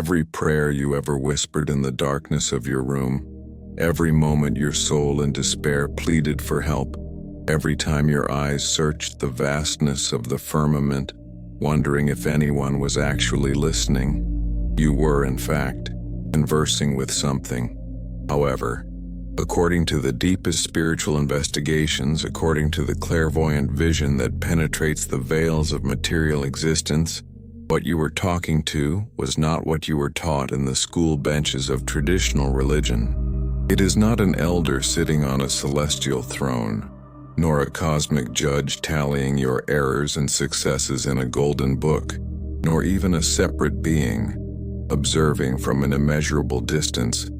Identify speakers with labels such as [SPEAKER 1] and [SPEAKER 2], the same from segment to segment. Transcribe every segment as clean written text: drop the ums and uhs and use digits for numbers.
[SPEAKER 1] Every prayer you ever whispered in the darkness of your room, every moment your soul in despair pleaded for help, every time your eyes searched the vastness of the firmament, wondering if anyone was actually listening, you were, in fact, conversing with something. However, according to the deepest spiritual investigations, according to the clairvoyant vision that penetrates the veils of material existence, what you were talking to was not what you were taught in the school benches of traditional religion. It is not an elder sitting on a celestial throne, nor a cosmic judge tallying your errors and successes in a golden book, nor even a separate being, observing from an immeasurable distance,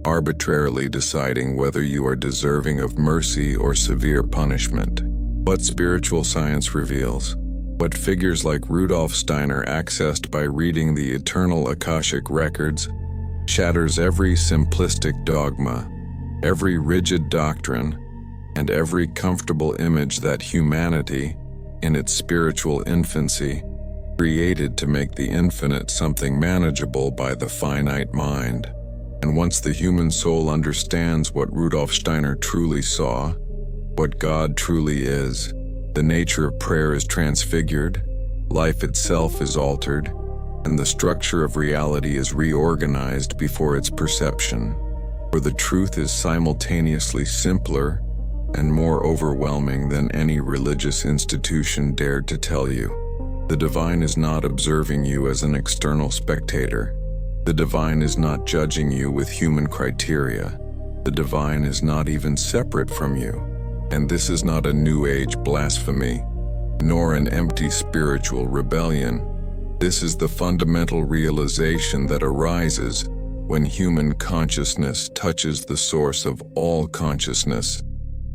[SPEAKER 1] arbitrarily deciding whether you are deserving of mercy or severe punishment. What spiritual science reveals, what figures like Rudolf Steiner accessed by reading the eternal Akashic Records, shatters every simplistic dogma, every rigid doctrine, and every comfortable image that humanity, in its spiritual infancy, created to make the infinite something manageable by the finite mind. And once the human soul understands what Rudolf Steiner truly saw, what God truly is, the nature of prayer is transfigured, life itself is altered, and the structure of reality is reorganized before its perception. For the truth is simultaneously simpler and more overwhelming than any religious institution dared to tell you. The divine is not observing you as an external spectator. The divine is not judging you with human criteria. The divine is not even separate from you. And this is not a New Age blasphemy, nor an empty spiritual rebellion. This is the fundamental realization that arises when human consciousness touches the source of all consciousness,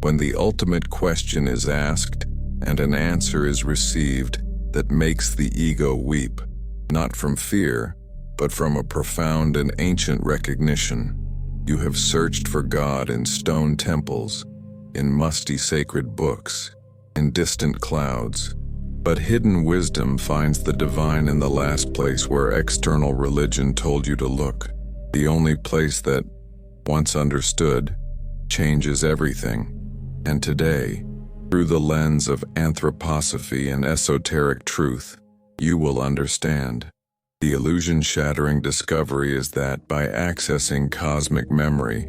[SPEAKER 1] when the ultimate question is asked and an answer is received that makes the ego weep, not from fear, but from a profound and ancient recognition. You have searched for God in stone temples, in musty sacred books, in distant clouds, but hidden wisdom finds the divine in the last place where external religion told you to look, the only place that, once understood, changes everything. And today, through the lens of anthroposophy and esoteric truth, you will understand. The illusion-shattering discovery is that by accessing cosmic memory,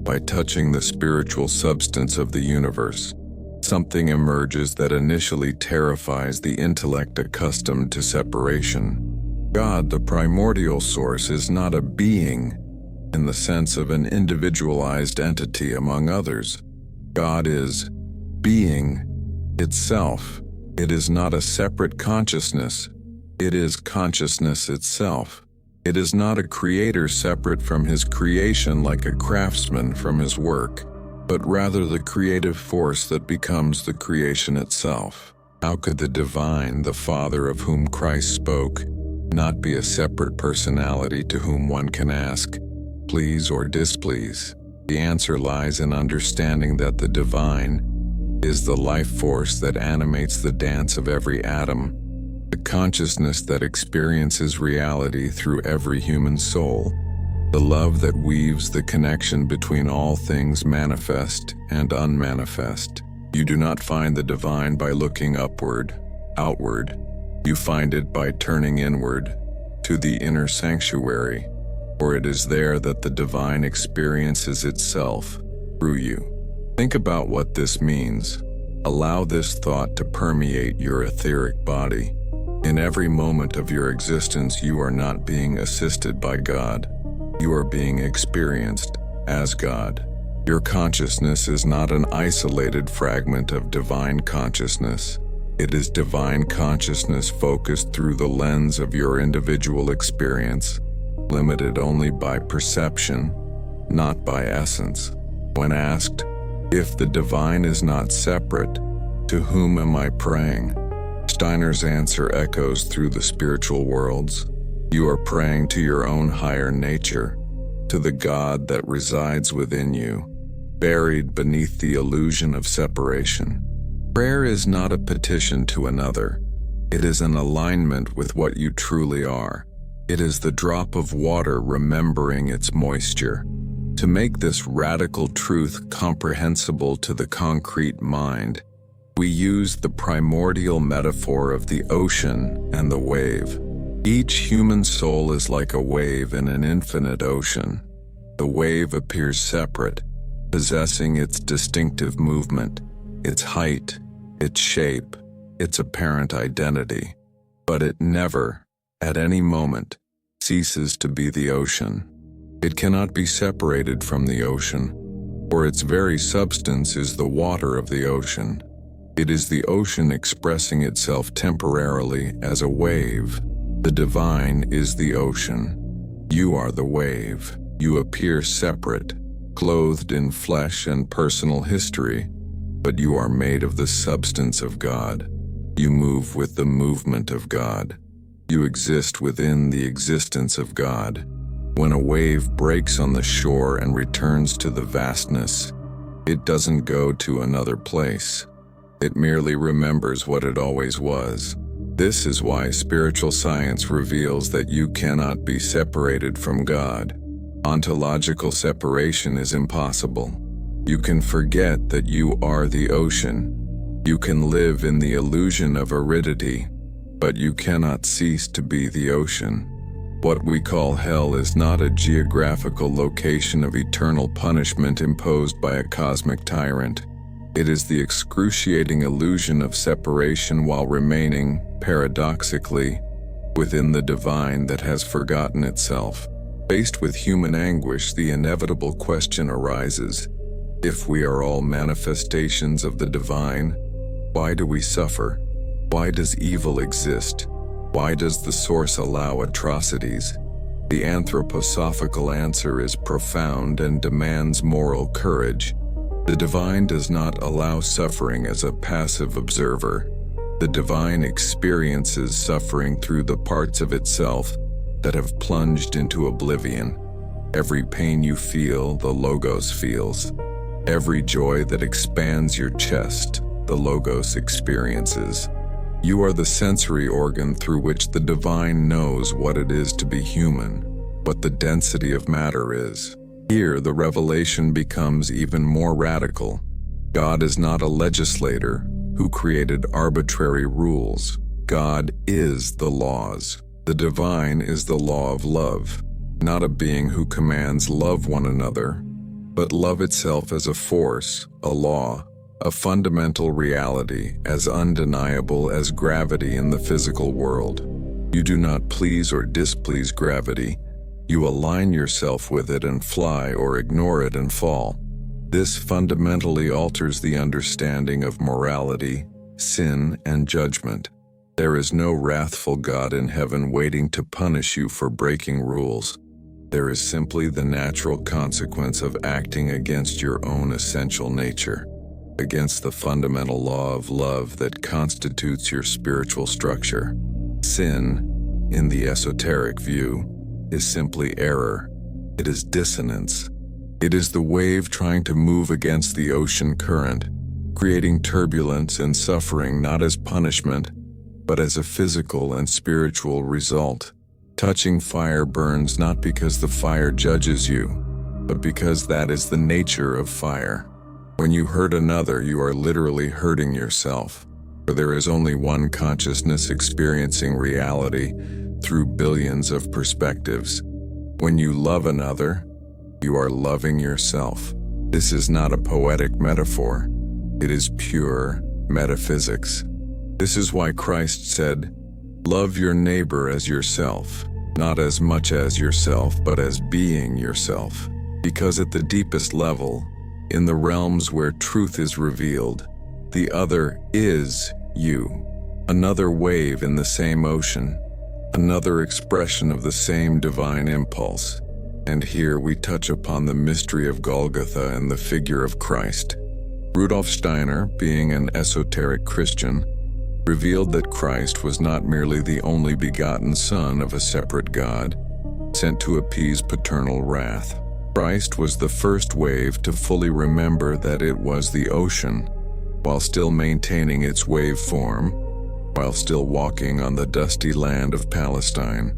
[SPEAKER 1] by touching the spiritual substance of the universe, something emerges that initially terrifies the intellect accustomed to separation. God, the primordial source, is not a being in the sense of an individualized entity among others. God is being itself. It is not a separate consciousness. It is consciousness itself. It is not a creator separate from his creation like a craftsman from his work, but rather the creative force that becomes the creation itself. How could the divine, the Father of whom Christ spoke, not be a separate personality to whom one can ask, please or displease? The answer lies in understanding that the divine is the life force that animates the dance of every atom, the consciousness that experiences reality through every human soul, the love that weaves the connection between all things manifest and unmanifest. You do not find the divine by looking upward, outward. You find it by turning inward, to the inner sanctuary, for it is there that the divine experiences itself through you. Think about what this means. Allow this thought to permeate your etheric body. In every moment of your existence, you are not being assisted by God. You are being experienced as God. Your consciousness is not an isolated fragment of divine consciousness. It is divine consciousness focused through the lens of your individual experience, limited only by perception, not by essence. When asked, if the divine is not separate, to whom am I praying? Steiner's answer echoes through the spiritual worlds. You are praying to your own higher nature, to the God that resides within you, buried beneath the illusion of separation. Prayer is not a petition to another. It is an alignment with what you truly are. It is the drop of water remembering its moisture. To make this radical truth comprehensible to the concrete mind, we use the primordial metaphor of the ocean and the wave. Each human soul is like a wave in an infinite ocean. The wave appears separate, possessing its distinctive movement, its height, its shape, its apparent identity. But it never, at any moment, ceases to be the ocean. It cannot be separated from the ocean, for its very substance is the water of the ocean. It is the ocean expressing itself temporarily as a wave. The divine is the ocean. You are the wave. You appear separate, clothed in flesh and personal history, but you are made of the substance of God. You move with the movement of God. You exist within the existence of God. When a wave breaks on the shore and returns to the vastness, it doesn't go to another place. It merely remembers what it always was. This is why spiritual science reveals that you cannot be separated from God. Ontological separation is impossible. You can forget that you are the ocean. You can live in the illusion of aridity, but you cannot cease to be the ocean. What we call hell is not a geographical location of eternal punishment imposed by a cosmic tyrant. It is the excruciating illusion of separation while remaining, paradoxically, within the divine that has forgotten itself. Faced with human anguish, the inevitable question arises: if we are all manifestations of the divine, why do we suffer? Why does evil exist? Why does the source allow atrocities? The anthroposophical answer is profound and demands moral courage. The divine does not allow suffering as a passive observer. The divine experiences suffering through the parts of itself that have plunged into oblivion. Every pain you feel, the Logos feels. Every joy that expands your chest, the Logos experiences. You are the sensory organ through which the divine knows what it is to be human, what the density of matter is. Here, the revelation becomes even more radical. God is not a legislator who created arbitrary rules. God is the laws. The divine is the law of love, not a being who commands love one another, but love itself as a force, a law, a fundamental reality as undeniable as gravity in the physical world. You do not please or displease gravity. You align yourself with it and fly, or ignore it and fall. This fundamentally alters the understanding of morality, sin, and judgment. There is no wrathful God in heaven waiting to punish you for breaking rules. There is simply the natural consequence of acting against your own essential nature, against the fundamental law of love that constitutes your spiritual structure. Sin, in the esoteric view, is simply error. It is dissonance. It is the wave trying to move against the ocean current, creating turbulence and suffering not as punishment, but as a physical and spiritual result. Touching fire burns not because the fire judges you, but because that is the nature of fire. When you hurt another, you are literally hurting yourself, for there is only one consciousness experiencing reality through billions of perspectives. When you love another, you are loving yourself. This is not a poetic metaphor. It is pure metaphysics. This is why Christ said, "Love your neighbor as yourself, not as much as yourself, but as being yourself." Because at the deepest level, in the realms where truth is revealed, the other is you. Another wave in the same ocean, another expression of the same divine impulse. And here we touch upon the mystery of Golgotha and the figure of Christ. Rudolf Steiner, being an esoteric Christian, revealed that Christ was not merely the only begotten Son of a separate God, sent to appease paternal wrath. Christ was the first wave to fully remember that it was the ocean, while still maintaining its wave form, while still walking on the dusty land of Palestine.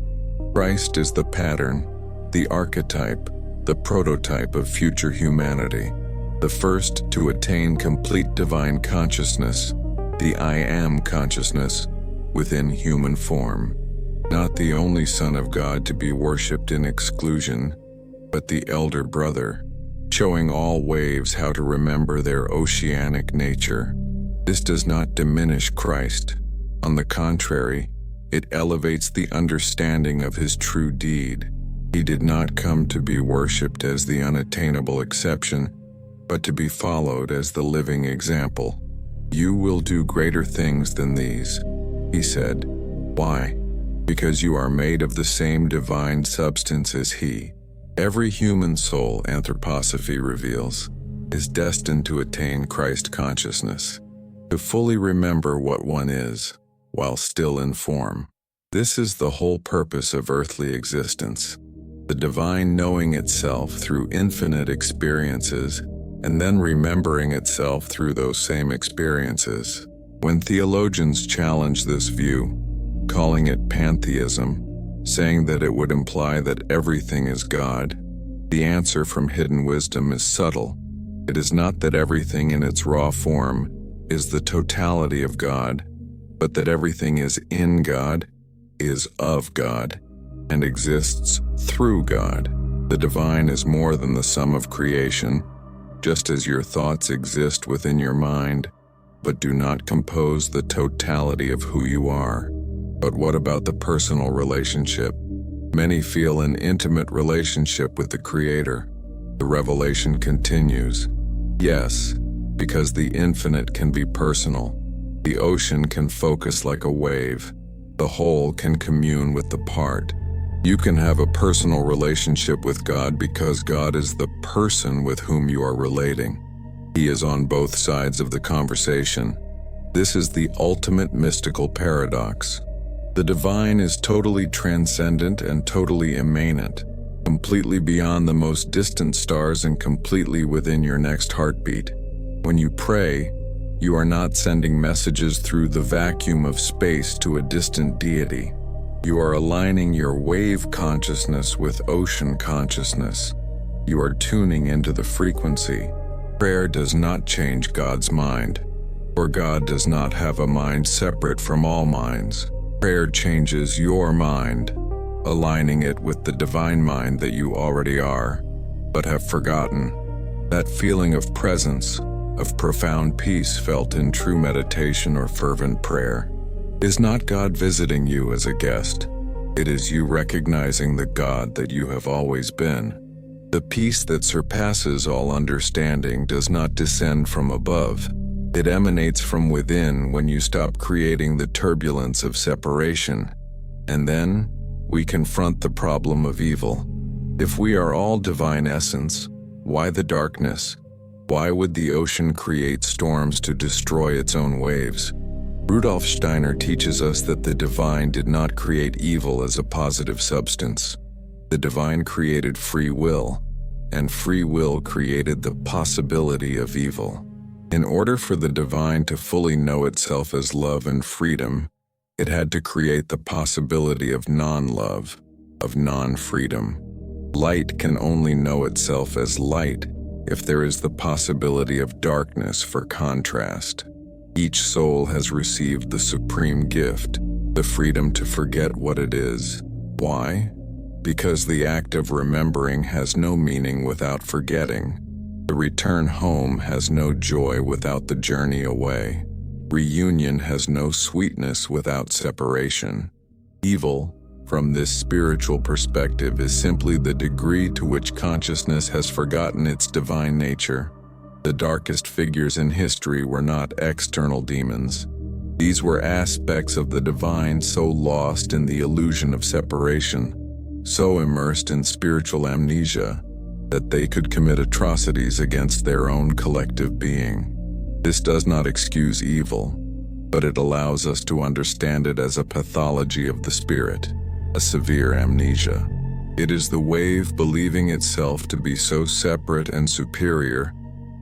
[SPEAKER 1] Christ is the pattern, the archetype, the prototype of future humanity, the first to attain complete divine consciousness, the I Am consciousness, within human form. Not the only Son of God to be worshipped in exclusion, but the elder brother, showing all waves how to remember their oceanic nature. This does not diminish Christ. On the contrary, it elevates the understanding of his true deed. He did not come to be worshipped as the unattainable exception, but to be followed as the living example. You will do greater things than these, he said. Why? Because you are made of the same divine substance as he. Every human soul, anthroposophy reveals, is destined to attain Christ consciousness, to fully remember what one is, while still in form. This is the whole purpose of earthly existence. The divine knowing itself through infinite experiences, and then remembering itself through those same experiences. When theologians challenge this view, calling it pantheism, saying that it would imply that everything is God, the answer from hidden wisdom is subtle. It is not that everything in its raw form is the totality of God, but that everything is in God, is of God, and exists through God. The divine is more than the sum of creation, just as your thoughts exist within your mind, but do not compose the totality of who you are. But what about the personal relationship? Many feel an intimate relationship with the Creator. The revelation continues. Yes, because the infinite can be personal. The ocean can focus like a wave. The whole can commune with the part. You can have a personal relationship with God because God is the person with whom you are relating. He is on both sides of the conversation. This is the ultimate mystical paradox. The divine is totally transcendent and totally immanent, completely beyond the most distant stars and completely within your next heartbeat. When you pray, you are not sending messages through the vacuum of space to a distant deity. You are aligning your wave consciousness with ocean consciousness. You are tuning into the frequency. Prayer does not change God's mind, for God does not have a mind separate from all minds. Prayer changes your mind, aligning it with the divine mind that you already are, but have forgotten. That feeling of presence, of profound peace felt in true meditation or fervent prayer, is not God visiting you as a guest. It is you recognizing the God that you have always been. The peace that surpasses all understanding does not descend from above. It emanates from within when you stop creating the turbulence of separation. And then, we confront the problem of evil. If we are all divine essence, why the darkness? Why would the ocean create storms to destroy its own waves? Rudolf Steiner teaches us that the divine did not create evil as a positive substance. The divine created free will, and free will created the possibility of evil. In order for the divine to fully know itself as love and freedom, it had to create the possibility of non-love, of non-freedom. Light can only know itself as light if there is the possibility of darkness for contrast. Each soul has received the supreme gift, the freedom to forget what it is. Why? Because the act of remembering has no meaning without forgetting. The return home has no joy without the journey away. Reunion has no sweetness without separation. Evil, from this spiritual perspective, is simply the degree to which consciousness has forgotten its divine nature. The darkest figures in history were not external demons. These were aspects of the divine so lost in the illusion of separation, so immersed in spiritual amnesia, that they could commit atrocities against their own collective being. This does not excuse evil, but it allows us to understand it as a pathology of the spirit, a severe amnesia. It is the wave believing itself to be so separate and superior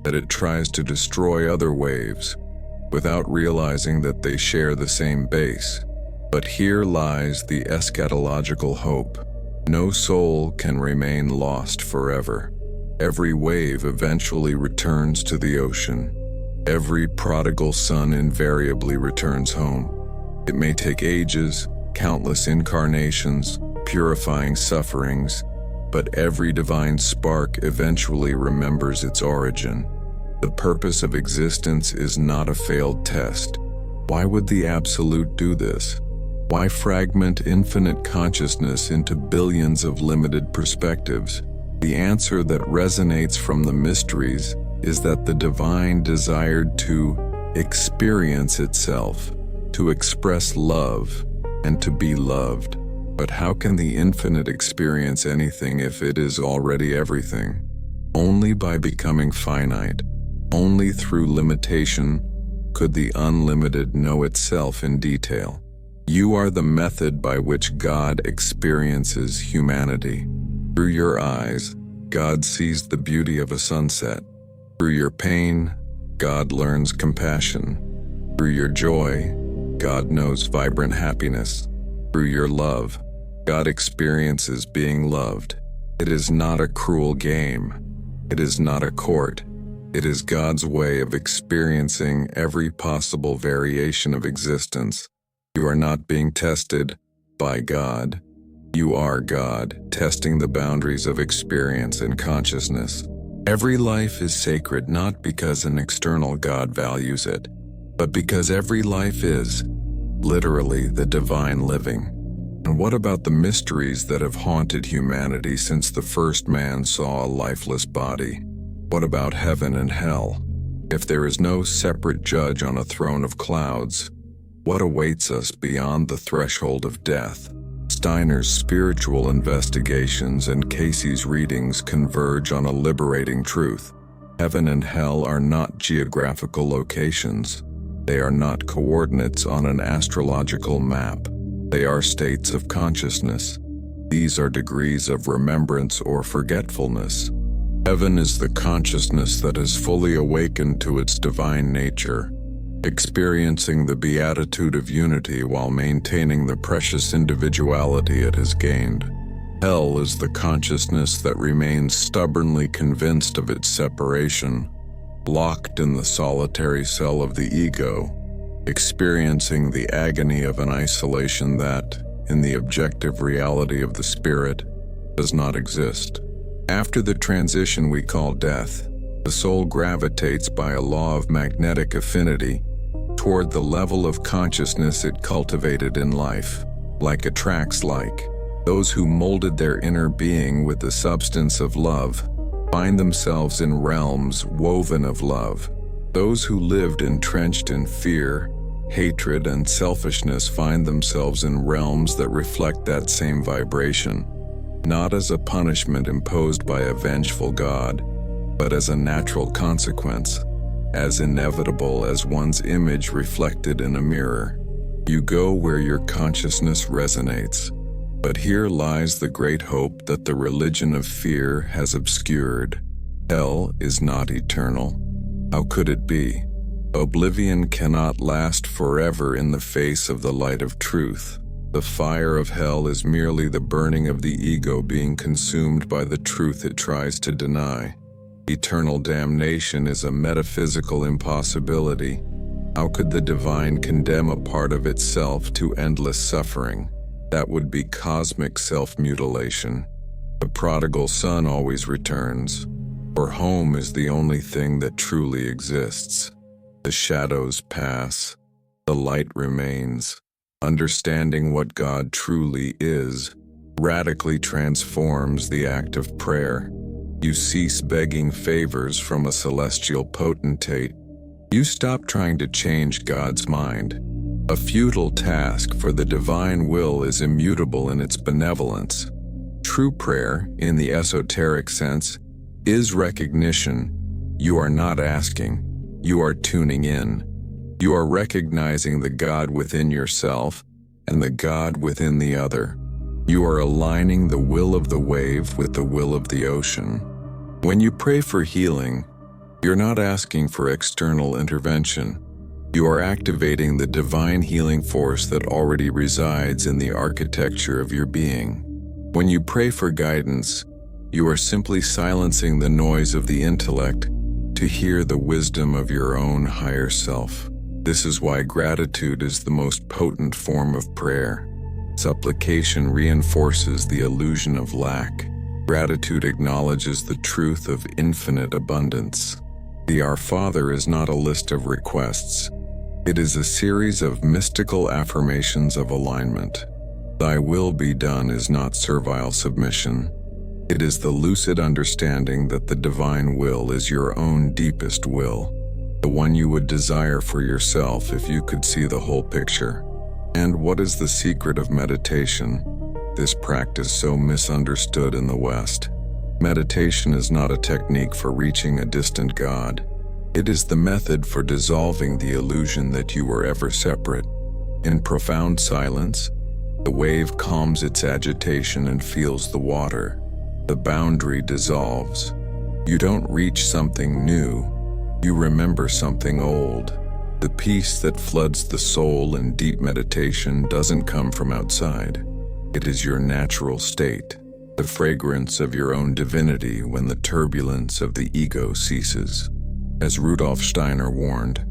[SPEAKER 1] that it tries to destroy other waves, without realizing that they share the same base. But here lies the eschatological hope. No soul can remain lost forever. Every wave eventually returns to the ocean. Every prodigal son invariably returns home. It may take ages, countless incarnations, purifying sufferings, but every divine spark eventually remembers its origin. The purpose of existence is not a failed test. Why would the Absolute do this? Why fragment infinite consciousness into billions of limited perspectives? The answer that resonates from the mysteries is that the divine desired to experience itself, to express love, and to be loved. But how can the infinite experience anything if it is already everything? Only by becoming finite. Only through limitation could the unlimited know itself in detail. You are the method by which God experiences humanity. Through your eyes, God sees the beauty of a sunset. Through your pain, God learns compassion. Through your joy, God knows vibrant happiness. Through your love, God experiences being loved. It is not a cruel game. It is not a court. It is God's way of experiencing every possible variation of existence. You are not being tested by God. You are God, testing the boundaries of experience and consciousness. Every life is sacred not because an external God values it, but because every life is, literally, the divine living. And what about the mysteries that have haunted humanity since the first man saw a lifeless body? What about heaven and hell? If there is no separate judge on a throne of clouds, what awaits us beyond the threshold of death? Steiner's spiritual investigations and Casey's readings converge on a liberating truth. Heaven and hell are not geographical locations. They are not coordinates on an astrological map. They are states of consciousness. These are degrees of remembrance or forgetfulness. Heaven is the consciousness that is fully awakened to its divine nature, experiencing the beatitude of unity while maintaining the precious individuality it has gained. Hell is the consciousness that remains stubbornly convinced of its separation, locked in the solitary cell of the ego, experiencing the agony of an isolation that, in the objective reality of the spirit, does not exist. After the transition we call death, the soul gravitates by a law of magnetic affinity toward the level of consciousness it cultivated in life. Like attracts like. Those who molded their inner being with the substance of love find themselves in realms woven of love. Those who lived entrenched in fear, hatred, and selfishness find themselves in realms that reflect that same vibration, not as a punishment imposed by a vengeful God, but as a natural consequence, as inevitable as one's image reflected in a mirror. You go where your consciousness resonates. But here lies the great hope that the religion of fear has obscured. Hell is not eternal. How could it be? Oblivion cannot last forever in the face of the light of truth. The fire of hell is merely the burning of the ego being consumed by the truth it tries to deny. Eternal damnation is a metaphysical impossibility. How could the divine condemn a part of itself to endless suffering? That would be cosmic self-mutilation. The prodigal son always returns, for home is the only thing that truly exists. The shadows pass, the light remains. Understanding what God truly is radically transforms the act of prayer. You cease begging favors from a celestial potentate. You stop trying to change God's mind. A futile task, for the divine will is immutable in its benevolence. True prayer, in the esoteric sense, is recognition. You are not asking. You are tuning in. You are recognizing the God within yourself and the God within the other. You are aligning the will of the wave with the will of the ocean. When you pray for healing, you're not asking for external intervention. You are activating the divine healing force that already resides in the architecture of your being. When you pray for guidance, you are simply silencing the noise of the intellect to hear the wisdom of your own higher self. This is why gratitude is the most potent form of prayer. Supplication reinforces the illusion of lack. Gratitude acknowledges the truth of infinite abundance. The Our Father is not a list of requests. It is a series of mystical affirmations of alignment. Thy will be done is not servile submission. It is the lucid understanding that the divine will is your own deepest will, the one you would desire for yourself if you could see the whole picture. And what is the secret of meditation? This practice so misunderstood in the West. Meditation is not a technique for reaching a distant God. It is the method for dissolving the illusion that you were ever separate. In profound silence, the wave calms its agitation and feels the water. The boundary dissolves. You don't reach something new. You remember something old. The peace that floods the soul in deep meditation doesn't come from outside. It is your natural state, the fragrance of your own divinity when the turbulence of the ego ceases. As Rudolf Steiner warned,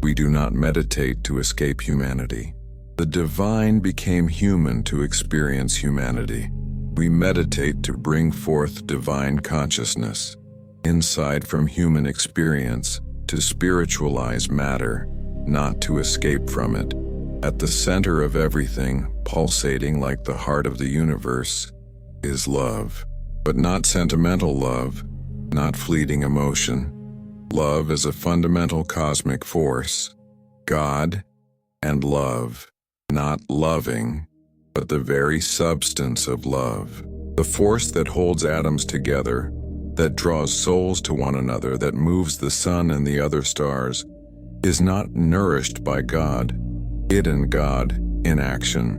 [SPEAKER 1] we do not meditate to escape humanity. The divine became human to experience humanity. We meditate to bring forth divine consciousness, insight from human experience, to spiritualize matter, not to escape from it. At the center of everything, pulsating like the heart of the universe, is love. But not sentimental love, not fleeting emotion. Love is a fundamental cosmic force. God and love, not loving, but the very substance of love. The force that holds atoms together, that draws souls to one another, that moves the sun and the other stars, is not nourished by God. It and God in action.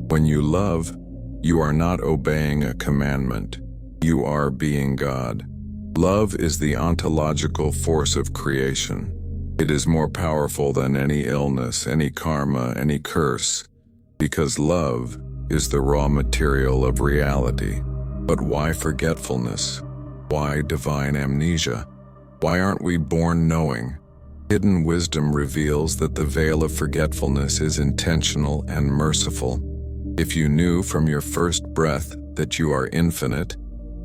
[SPEAKER 1] When you love, you are not obeying a commandment. You are being God. Love is the ontological force of creation. It is more powerful than any illness, any karma, any curse, because love is the raw material of reality. But why forgetfulness? Why divine amnesia? Why aren't we born knowing? Hidden wisdom reveals that the veil of forgetfulness is intentional and merciful. If you knew from your first breath that you are infinite,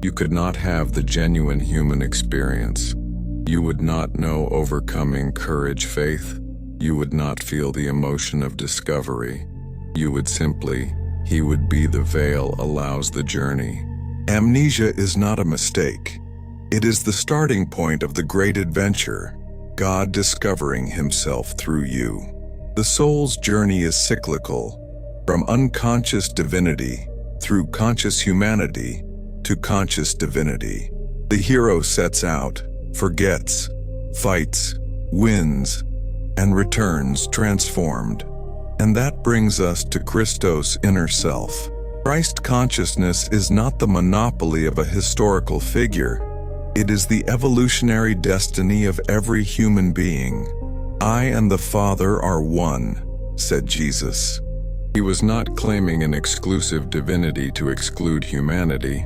[SPEAKER 1] you could not have the genuine human experience. You would not know overcoming courage, faith. You would not feel the emotion of discovery. You would simply, he would be the veil allows the journey. Amnesia is not a mistake. It is the starting point of the great adventure. God discovering himself through you. The soul's journey is cyclical, from unconscious divinity, through conscious humanity, to conscious divinity. The hero sets out, forgets, fights, wins, and returns transformed. And that brings us to Christos' inner self. Christ consciousness is not the monopoly of a historical figure. It is the evolutionary destiny of every human being. I and the Father are one, said Jesus. He was not claiming an exclusive divinity to exclude humanity,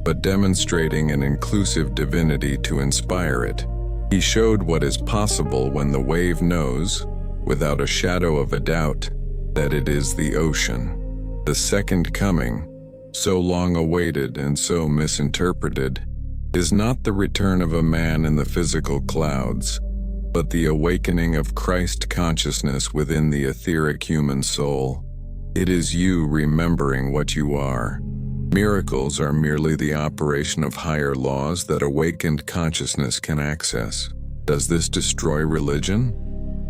[SPEAKER 1] but demonstrating an inclusive divinity to inspire it. He showed what is possible when the wave knows, without a shadow of a doubt, that it is the ocean. The second coming, so long awaited and so misinterpreted, is not the return of a man in the physical clouds, but the awakening of Christ consciousness within the etheric human soul. It is you remembering what you are. Miracles are merely the operation of higher laws that awakened consciousness can access. Does this destroy religion?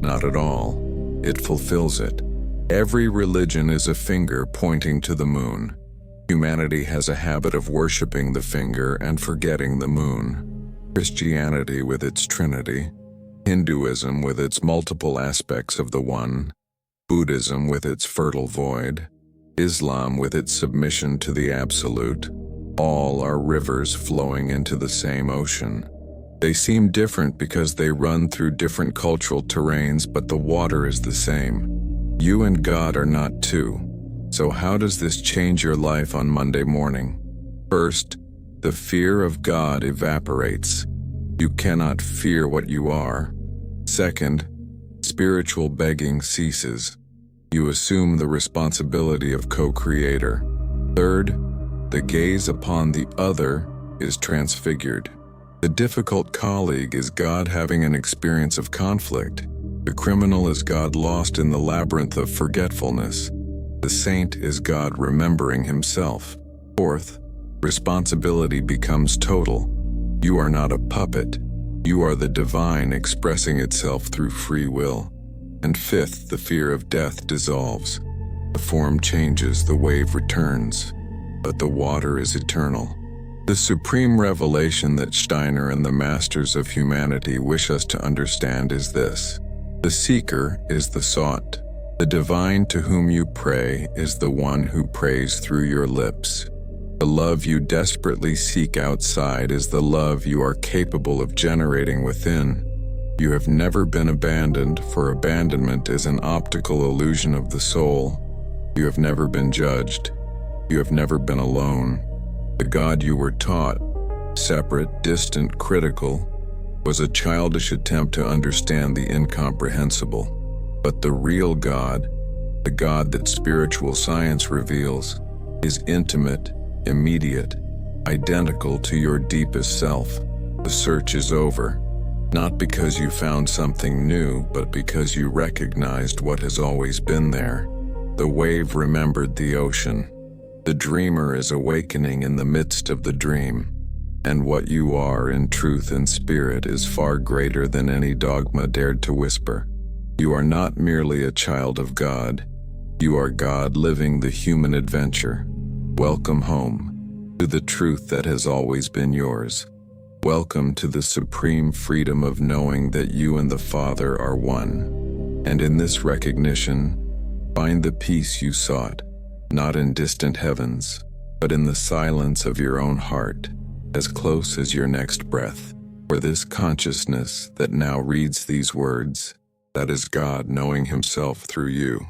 [SPEAKER 1] Not at all. It fulfills it. Every religion is a finger pointing to the moon. Humanity has a habit of worshiping the finger and forgetting the moon. Christianity with its Trinity, Hinduism with its multiple aspects of the One, Buddhism with its fertile void, Islam with its submission to the Absolute, all are rivers flowing into the same ocean. They seem different because they run through different cultural terrains, but the water is the same. You and God are not two. So how does this change your life on Monday morning? First, the fear of God evaporates. You cannot fear what you are. Second, spiritual begging ceases. You assume the responsibility of co-creator. Third, the gaze upon the other is transfigured. The difficult colleague is God having an experience of conflict. The criminal is God lost in the labyrinth of forgetfulness. The saint is God remembering himself. Fourth, responsibility becomes total. You are not a puppet. You are the divine expressing itself through free will. And fifth, the fear of death dissolves. The form changes, the wave returns, but the water is eternal. The supreme revelation that Steiner and the masters of humanity wish us to understand is this: the seeker is the sought. The divine to whom you pray is the one who prays through your lips. The love you desperately seek outside is the love you are capable of generating within. You have never been abandoned, for abandonment is an optical illusion of the soul. You have never been judged. You have never been alone. The God you were taught, separate, distant, critical, was a childish attempt to understand the incomprehensible. But the real God, the God that spiritual science reveals, is intimate, immediate, identical to your deepest self. The search is over, not because you found something new, but because you recognized what has always been there. The wave remembered the ocean. The dreamer is awakening in the midst of the dream. And what you are in truth and spirit is far greater than any dogma dared to whisper. You are not merely a child of God. You are God living the human adventure. Welcome home, to the truth that has always been yours. Welcome to the supreme freedom of knowing that you and the Father are one. And in this recognition, find the peace you sought, not in distant heavens, but in the silence of your own heart, as close as your next breath. For this consciousness that now reads these words, that is God knowing himself through you.